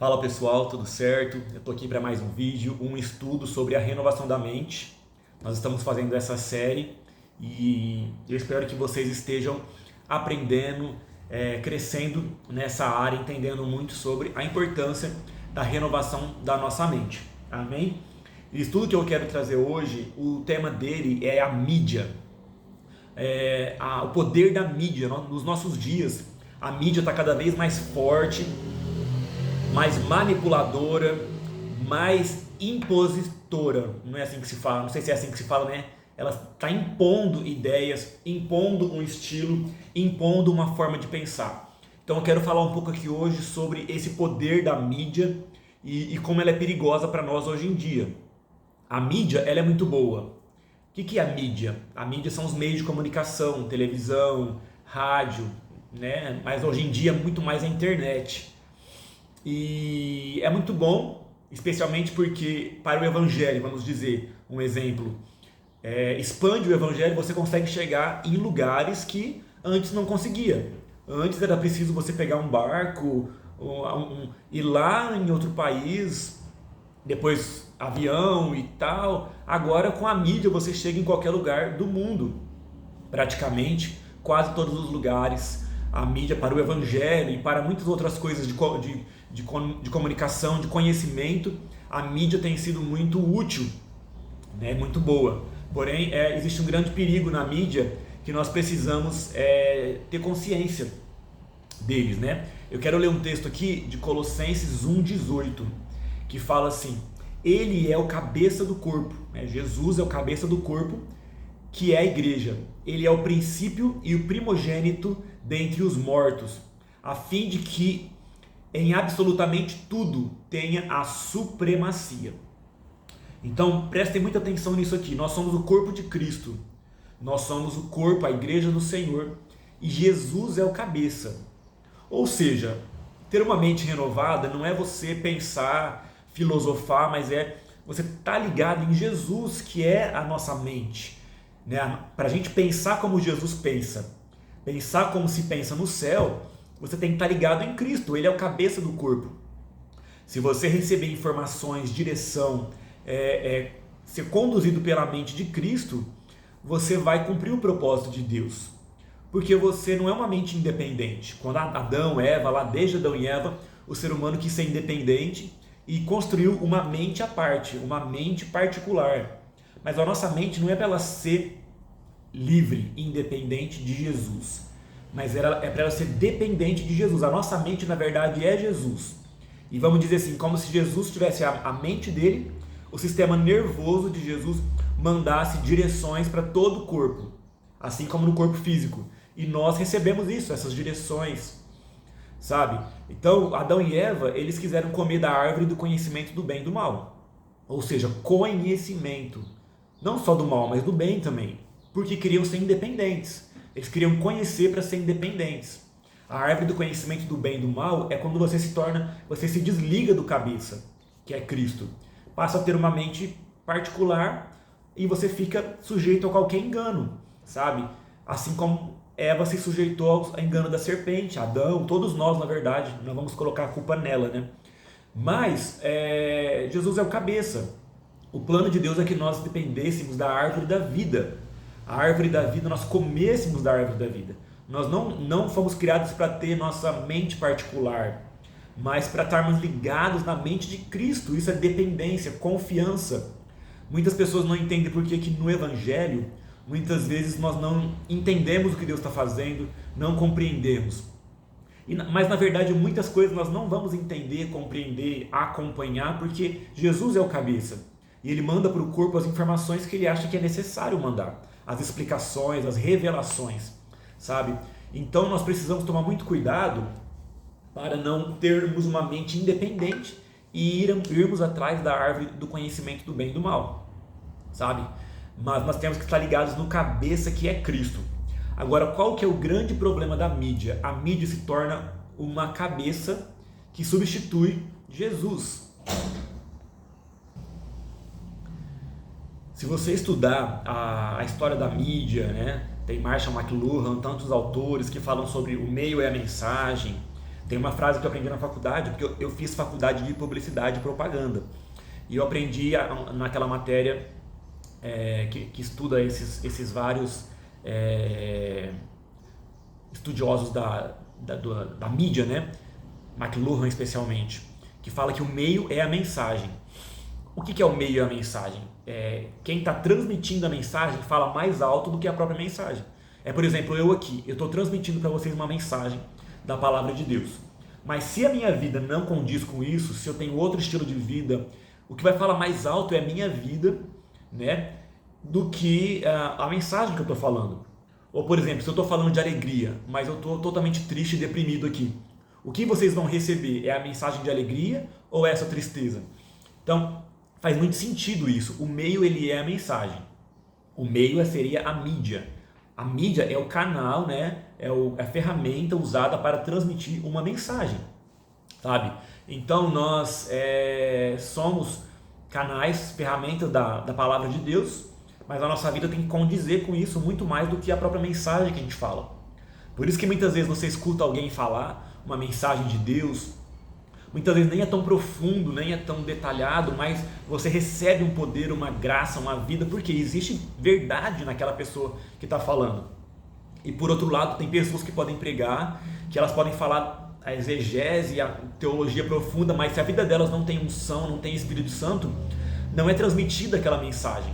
Fala pessoal, tudo certo? Eu estou aqui para mais um vídeo, um estudo sobre a renovação da mente. Nós estamos fazendo essa série e eu espero que vocês estejam aprendendo, crescendo nessa área, entendendo muito sobre a importância da renovação da nossa mente. Amém? O estudo que eu quero trazer hoje, o tema dele é a mídia. O poder da mídia. Nos nossos dias, a mídia está cada vez mais forte, mais manipuladora, mais impositora. Não é assim que se fala, não sei se é assim que se fala, né? Ela está impondo ideias, impondo um estilo, impondo uma forma de pensar. Então eu quero falar um pouco aqui hoje sobre esse poder da mídia e como ela é perigosa para nós hoje em dia. A mídia, ela é muito boa. O que é a mídia? A mídia são os meios de comunicação, televisão, rádio, né? Mas hoje em dia muito mais a internet. E é muito bom, especialmente porque para o evangelho, vamos dizer, um exemplo, expande o evangelho, você consegue chegar em lugares que antes não conseguia. Antes era preciso você pegar um barco, ir lá em outro país, depois avião e tal. Agora com a mídia você chega em qualquer lugar do mundo, praticamente, quase todos os lugares. A mídia para o evangelho e para muitas outras coisas de comunicação, de conhecimento, a mídia tem sido muito útil, né? Muito boa. Porém, existe um grande perigo na mídia que nós precisamos ter consciência deles, né? Eu quero ler um texto aqui de Colossenses 1,18, que fala assim: Ele é o cabeça do corpo, né? Jesus é o cabeça do corpo, que é a igreja. Ele é o princípio e o primogênito dentre os mortos, a fim de que em absolutamente tudo tenha a supremacia. Então prestem muita atenção nisso aqui. Nós somos o corpo de Cristo, nós somos o corpo, a igreja do Senhor, e Jesus é o cabeça. Ou seja, ter uma mente renovada não é você pensar, filosofar, mas é você estar ligado em Jesus, que é a nossa mente, né? Para a gente pensar como Jesus pensa, pensar como se pensa no céu, você tem que estar ligado em Cristo. Ele é o cabeça do corpo. Se você receber informações, direção, ser conduzido pela mente de Cristo, você vai cumprir o propósito de Deus, porque você não é uma mente independente. Quando Adão, Eva, lá desde Adão e Eva, o ser humano quis ser independente e construiu uma mente à parte, uma mente particular. Mas a nossa mente não é para ela ser livre, independente de Jesus, mas é para ela ser dependente de Jesus. A nossa mente, na verdade, é Jesus. E vamos dizer assim, como se Jesus tivesse a mente dele, o sistema nervoso de Jesus mandasse direções para todo o corpo, assim como no corpo físico. E nós recebemos isso, essas direções, sabe? Então, Adão e Eva, eles quiseram comer da árvore do conhecimento do bem e do mal. Ou seja, conhecimento. Não só do mal, mas do bem também. Porque queriam ser independentes. Eles queriam conhecer para ser independentes. A árvore do conhecimento do bem e do mal é quando você se desliga do cabeça, que é Cristo. Passa a ter uma mente particular e você fica sujeito a qualquer engano, sabe? Assim como Eva se sujeitou ao engano da serpente, Adão, todos nós, na verdade, não vamos colocar a culpa nela, né? Mas Jesus é o cabeça. O plano de Deus é que nós dependêssemos da árvore da vida. A árvore da vida, nós comêssemos da árvore da vida. Nós não fomos criados para ter nossa mente particular, mas para estarmos ligados na mente de Cristo. Isso é dependência, confiança. Muitas pessoas não entendem por que no Evangelho, muitas vezes nós não entendemos o que Deus está fazendo, não compreendemos. Mas na verdade muitas coisas nós não vamos entender, compreender, acompanhar, porque Jesus é o cabeça. E ele manda para o corpo as informações que ele acha que é necessário mandar, as explicações, as revelações, sabe? Então nós precisamos tomar muito cuidado para não termos uma mente independente e irmos atrás da árvore do conhecimento do bem e do mal, sabe? Mas nós temos que estar ligados no cabeça, que é Cristo. Agora, qual que é o grande problema da mídia? A mídia se torna uma cabeça que substitui Jesus. Se você estudar a história da mídia, né, tem Marshall McLuhan, tantos autores que falam sobre o meio e a mensagem, Tem uma frase que eu aprendi na faculdade, porque eu fiz faculdade de publicidade e propaganda. E eu aprendi naquela matéria que estuda esses vários estudiosos da mídia, né? McLuhan especialmente, que fala que o meio é a mensagem. O que é o meio e a mensagem? Quem está transmitindo a mensagem fala mais alto do que a própria mensagem. Por exemplo, eu aqui, eu estou transmitindo para vocês uma mensagem da palavra de Deus. Mas se a minha vida não condiz com isso, se eu tenho outro estilo de vida, o que vai falar mais alto é a minha vida, né, do que a mensagem que eu estou falando. Ou, por exemplo, se eu estou falando de alegria, mas eu estou totalmente triste e deprimido aqui, o que vocês vão receber é a mensagem de alegria ou essa tristeza? Então, faz muito sentido isso. O meio, ele é a mensagem. O meio seria a mídia. A mídia é o canal, né? É a ferramenta usada para transmitir uma mensagem, sabe? Então nós somos canais, ferramentas da palavra de Deus, mas a nossa vida tem que condizer com isso muito mais do que a própria mensagem que a gente fala. Por isso que muitas vezes você escuta alguém falar uma mensagem de Deus, muitas vezes nem é tão profundo, nem é tão detalhado, mas você recebe um poder, uma graça, uma vida, porque existe verdade naquela pessoa que está falando. E por outro lado, tem pessoas que podem pregar, que elas podem falar a exegese, a teologia profunda, mas se a vida delas não tem unção, não tem Espírito Santo, não é transmitida aquela mensagem,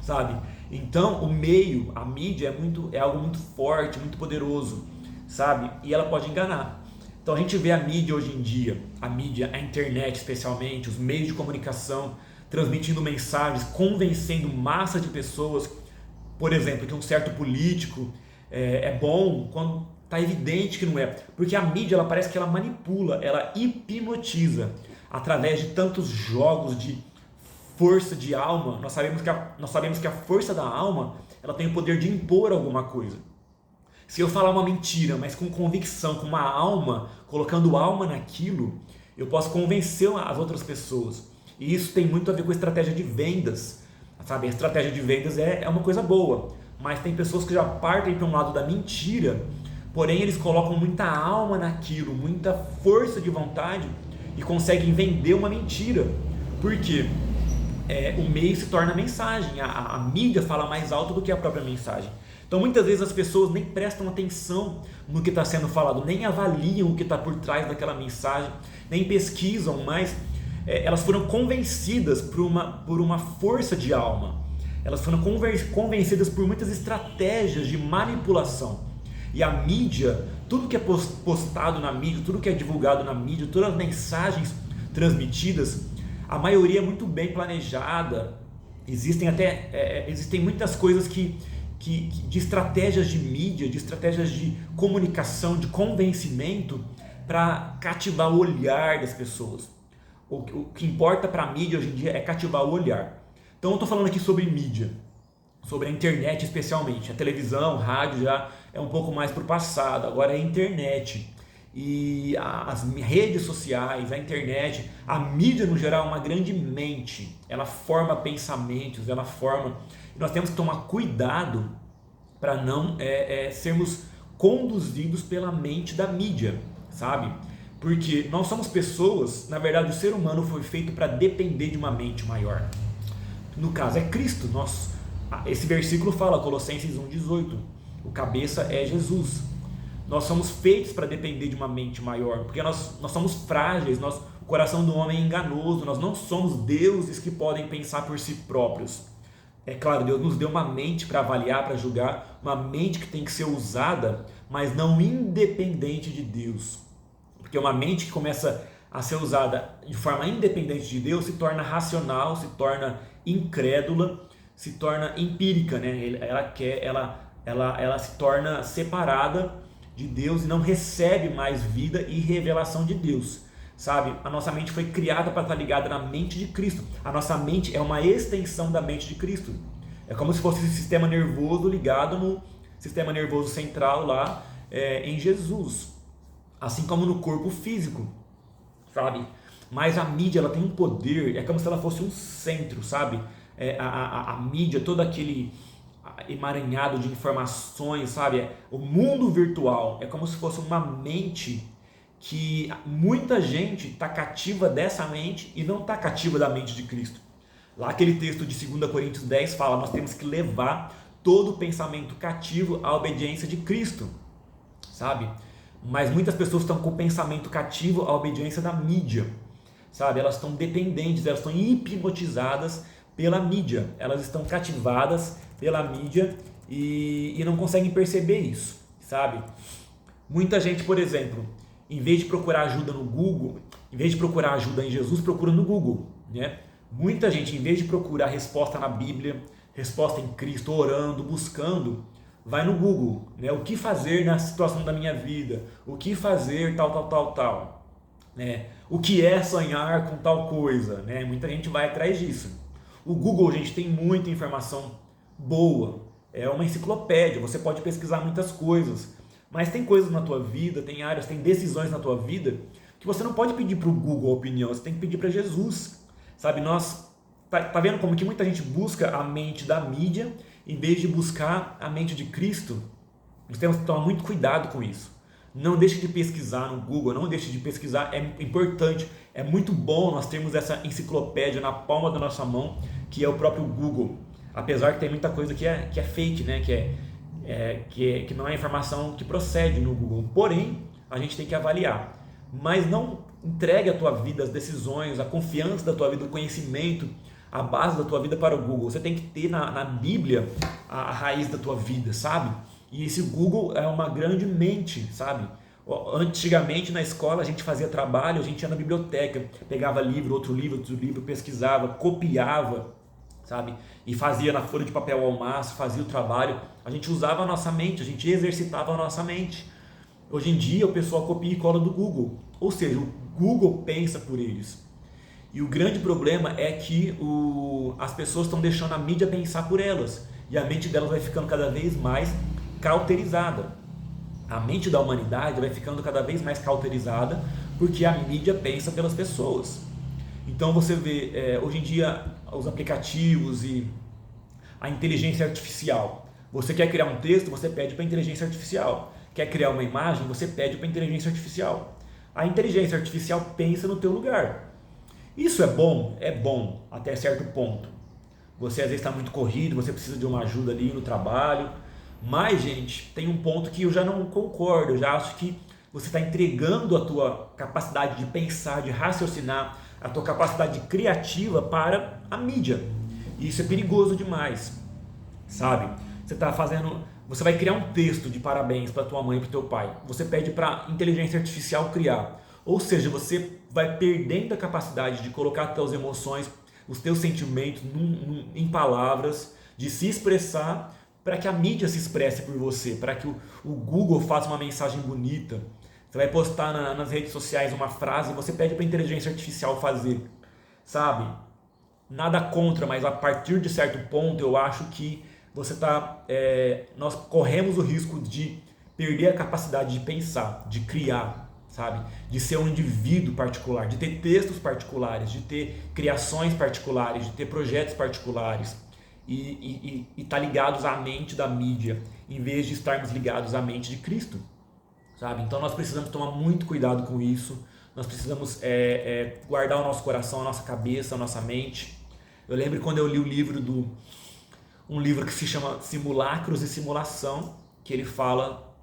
sabe? Então o meio, a mídia é algo muito forte, muito poderoso, sabe? E ela pode enganar. Então a gente vê a mídia hoje em dia, a mídia, a internet especialmente, os meios de comunicação, transmitindo mensagens, convencendo massa de pessoas, por exemplo, que um certo político é bom, quando está evidente que não é. Porque a mídia, ela parece que ela manipula, ela hipnotiza, através de tantos jogos de força de alma. Nós sabemos que a força da alma, ela tem o poder de impor alguma coisa. Se eu falar uma mentira, mas com convicção, com uma alma, colocando alma naquilo, eu posso convencer as outras pessoas. E isso tem muito a ver com a estratégia de vendas, sabe? A estratégia de vendas é uma coisa boa, mas tem pessoas que já partem para um lado da mentira, porém eles colocam muita alma naquilo, muita força de vontade e conseguem vender uma mentira. Por quê? O meio se torna a mensagem, a mídia fala mais alto do que a própria mensagem. Então muitas vezes as pessoas nem prestam atenção no que está sendo falado, nem avaliam o que está por trás daquela mensagem, nem pesquisam, mas elas foram convencidas por uma força de alma. Elas foram convencidas por muitas estratégias de manipulação. E a mídia, tudo que é postado na mídia, tudo que é divulgado na mídia, todas as mensagens transmitidas, a maioria é muito bem planejada. Existem muitas coisas de estratégias de mídia, de estratégias de comunicação, de convencimento para cativar o olhar das pessoas. O que importa para a mídia hoje em dia é cativar o olhar. Então eu estou falando aqui sobre mídia, sobre a internet especialmente. A televisão, rádio já é um pouco mais para o passado, agora é a internet. E as redes sociais, a internet, a mídia no geral é uma grande mente. Ela forma pensamentos, ela forma... Nós temos que tomar cuidado para não sermos conduzidos pela mente da mídia, sabe? Porque nós somos pessoas, na verdade o ser humano foi feito para depender de uma mente maior. No caso é Cristo. Esse versículo fala, Colossenses 1,18, o cabeça é Jesus. Nós somos feitos para depender de uma mente maior, porque nós somos frágeis, o coração do homem é enganoso, nós não somos deuses que podem pensar por si próprios. É claro, Deus nos deu uma mente para avaliar, para julgar, uma mente que tem que ser usada, mas não independente de Deus. Porque uma mente que começa a ser usada de forma independente de Deus se torna racional, se torna incrédula, se torna empírica, né? Ela se torna separada de Deus e não recebe mais vida e revelação de Deus. Sabe? A nossa mente foi criada para estar ligada na mente de Cristo. A nossa mente é uma extensão da mente de Cristo. É como se fosse esse sistema nervoso ligado no sistema nervoso central lá em Jesus. Assim como no corpo físico, sabe? Mas a mídia, ela tem um poder, é como se ela fosse um centro, sabe? A mídia, todo aquele emaranhado de informações, sabe? O mundo virtual é como se fosse uma mente que muita gente está cativa dessa mente e não está cativa da mente de Cristo. Lá aquele texto de 2 Coríntios 10 fala, nós temos que levar todo o pensamento cativo à obediência de Cristo, sabe? Mas muitas pessoas estão com o pensamento cativo à obediência da mídia, sabe? Elas estão dependentes, elas estão hipnotizadas pela mídia, elas estão cativadas pela mídia e não conseguem perceber isso, sabe? Muita gente, por exemplo, em vez de procurar ajuda no Google, em vez de procurar ajuda em Jesus, procura no Google, né? Muita gente, em vez de procurar resposta na Bíblia, resposta em Cristo, orando, buscando, vai no Google, né? O que fazer na situação da minha vida? O que fazer tal, né? O que é sonhar com tal coisa, né? Muita gente vai atrás disso. O Google, gente, tem muita informação boa, é uma enciclopédia, você pode pesquisar muitas coisas, mas tem coisas na tua vida, tem áreas, tem decisões na tua vida que você não pode pedir para o Google a opinião, você tem que pedir para Jesus, sabe? Tá vendo como que muita gente busca a mente da mídia em vez de buscar a mente de Cristo? Nós temos que tomar muito cuidado com isso. Não deixe de pesquisar no Google, não deixe de pesquisar, é importante, é muito bom nós termos essa enciclopédia na palma da nossa mão, que é o próprio Google. Apesar que tem muita coisa que é fake, né? Que não é informação que procede no Google. Porém, a gente tem que avaliar. Mas não entregue a tua vida, as decisões, a confiança da tua vida, o conhecimento, a base da tua vida para o Google. Você tem que ter na Bíblia a raiz da tua vida, sabe? E esse Google é uma grande mente, sabe? Antigamente na escola a gente fazia trabalho, a gente ia na biblioteca, pegava livro, outro livro, pesquisava, copiava, sabe? E fazia na folha de papel ao maço, fazia o trabalho. A gente usava a nossa mente, a gente exercitava a nossa mente. Hoje em dia o pessoal copia e cola do Google, ou seja, o Google pensa por eles. E o grande problema é que as pessoas estão deixando a mídia pensar por elas, e a mente delas vai ficando cada vez mais cauterizada. A mente da humanidade vai ficando cada vez mais cauterizada porque a mídia pensa pelas pessoas. Então você vê, hoje em dia, os aplicativos e a inteligência artificial. Você quer criar um texto, você pede para a inteligência artificial. Quer criar uma imagem, você pede para a inteligência artificial. A inteligência artificial pensa no teu lugar. Isso é bom até certo ponto. Você às vezes está muito corrido, você precisa de uma ajuda ali no trabalho. Mas, gente, tem um ponto que eu já não concordo. Eu já acho que você está entregando a tua capacidade de pensar, de raciocinar, a tua capacidade criativa para a mídia. E isso é perigoso demais, sabe? Você vai criar um texto de parabéns para tua mãe e para o teu pai. Você pede para a inteligência artificial criar. Ou seja, você vai perdendo a capacidade de colocar as tuas emoções, os teus sentimentos em palavras, de se expressar para que a mídia se expresse por você, para que o Google faça uma mensagem bonita. Você vai postar nas redes sociais uma frase e você pede para a inteligência artificial fazer, sabe? Nada contra, mas a partir de certo ponto eu acho que nós corremos o risco de perder a capacidade de pensar, de criar, sabe? De ser um indivíduo particular, de ter textos particulares, de ter criações particulares, de ter projetos particulares e estar ligados à mente da mídia, em vez de estarmos ligados à mente de Cristo, sabe? Então nós precisamos tomar muito cuidado com isso, nós precisamos guardar o nosso coração, a nossa cabeça, a nossa mente. Eu lembro quando eu li um livro que se chama Simulacros e Simulação, que ele fala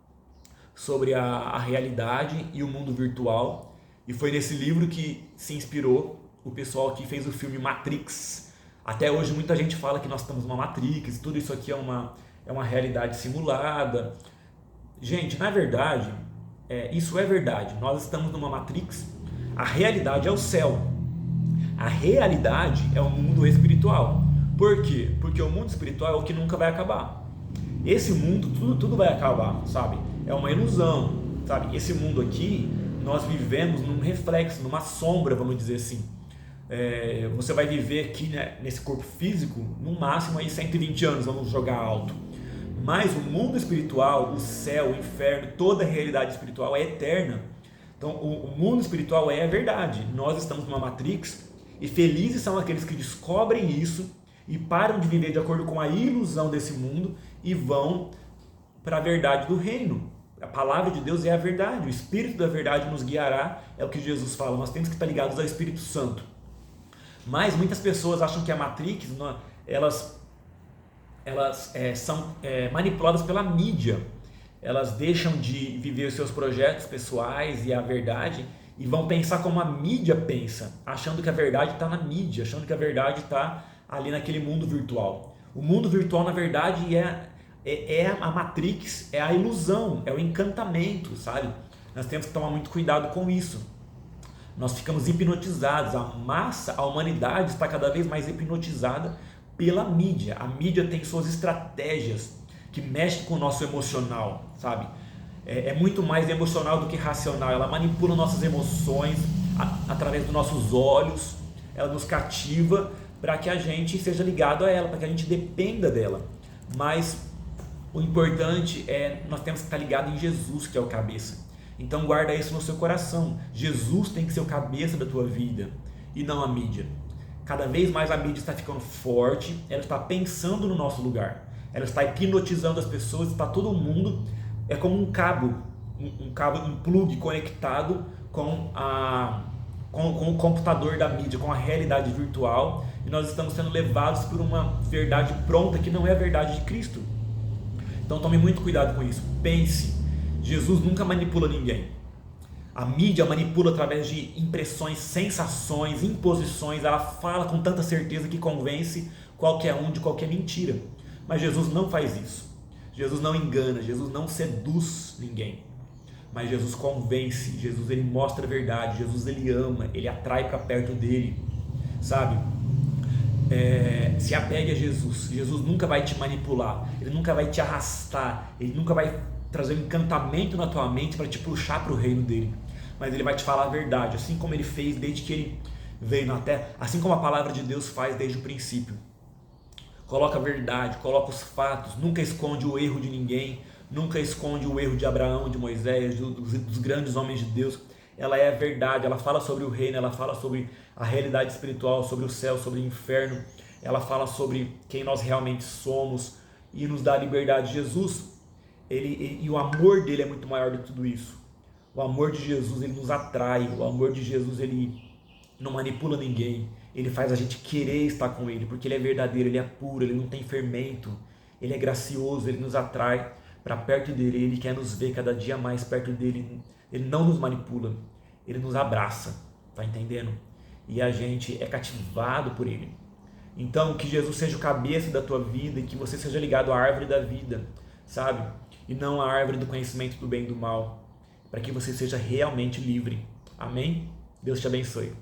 sobre a realidade e o mundo virtual, e foi nesse livro que se inspirou o pessoal que fez o filme Matrix. Até hoje muita gente fala que nós estamos numa Matrix, tudo isso aqui é uma realidade simulada. Gente, na verdade, isso é verdade, nós estamos numa Matrix, a realidade é o céu, a realidade é o mundo espiritual. Por quê? Porque o mundo espiritual é o que nunca vai acabar. Esse mundo, tudo vai acabar, sabe? É uma ilusão, sabe? Esse mundo aqui, nós vivemos num reflexo, numa sombra, vamos dizer assim. Você vai viver aqui, né, nesse corpo físico, no máximo aí 120 anos, vamos jogar alto. Mas o mundo espiritual, o céu, o inferno, toda a realidade espiritual é eterna. Então o mundo espiritual é a verdade. Nós estamos numa Matrix e felizes são aqueles que descobrem isso e param de viver de acordo com a ilusão desse mundo e vão para a verdade do reino, A palavra de Deus é a verdade, o Espírito da verdade nos guiará, é o que Jesus fala, nós temos que estar ligados ao Espírito Santo. Mas muitas pessoas acham que a Matrix, elas são manipuladas pela mídia, elas deixam de viver os seus projetos pessoais e a verdade e vão pensar como a mídia pensa, achando que a verdade está na mídia, achando que a verdade está ali naquele mundo virtual. O mundo virtual, na verdade, é a Matrix, é a ilusão, é o encantamento, sabe? Nós temos que tomar muito cuidado com isso. Nós ficamos hipnotizados, a humanidade está cada vez mais hipnotizada pela mídia. A mídia tem suas estratégias que mexem com o nosso emocional, sabe? É muito mais emocional do que racional. Ela manipula nossas emoções através dos nossos olhos, ela nos cativa para que a gente seja ligado a ela, para que a gente dependa dela. Mas o importante é nós temos que estar ligado em Jesus, que é o cabeça. Então guarda isso no seu coração. Jesus tem que ser o cabeça da tua vida e não a mídia. Cada vez mais a mídia está ficando forte, ela está pensando no nosso lugar. Ela está hipnotizando as pessoas, está todo mundo, é como um cabo, um plug conectado com o computador da mídia, com a realidade virtual, e nós estamos sendo levados por uma verdade pronta que não é a verdade de Cristo. Então tome muito cuidado com isso. Pense, Jesus nunca manipula ninguém. A mídia manipula através de impressões, sensações, imposições. Ela fala com tanta certeza que convence qualquer um de qualquer mentira. Mas Jesus não faz isso. Jesus não engana, Jesus não seduz ninguém. Mas Jesus convence, Jesus ele mostra a verdade, Jesus ele ama, ele atrai para perto dele, sabe? Se apegue a Jesus. Jesus nunca vai te manipular, ele nunca vai te arrastar, ele nunca vai trazer um encantamento na tua mente para te puxar para o reino dele, mas ele vai te falar a verdade, assim como ele fez desde que ele veio na terra, assim como a palavra de Deus faz desde o princípio. Coloca a verdade, coloca os fatos, nunca esconde o erro de ninguém, nunca esconde o erro de Abraão, de Moisés, dos grandes homens de Deus. Ela é a verdade, ela fala sobre o reino, ela fala sobre a realidade espiritual, sobre o céu, sobre o inferno, ela fala sobre quem nós realmente somos e nos dá a liberdade. Jesus, e o amor dele é muito maior do que tudo isso. O amor de Jesus, ele nos atrai, o amor de Jesus, ele não manipula ninguém, ele faz a gente querer estar com ele, porque ele é verdadeiro, ele é puro, ele não tem fermento, ele é gracioso, ele nos atrai para perto dele, ele quer nos ver cada dia mais perto dele, ele não nos manipula, ele nos abraça, tá entendendo? E a gente é cativado por ele. Então que Jesus seja o cabeça da tua vida e que você seja ligado à árvore da vida, sabe? E não à árvore do conhecimento do bem e do mal, para que você seja realmente livre. Amém? Deus te abençoe.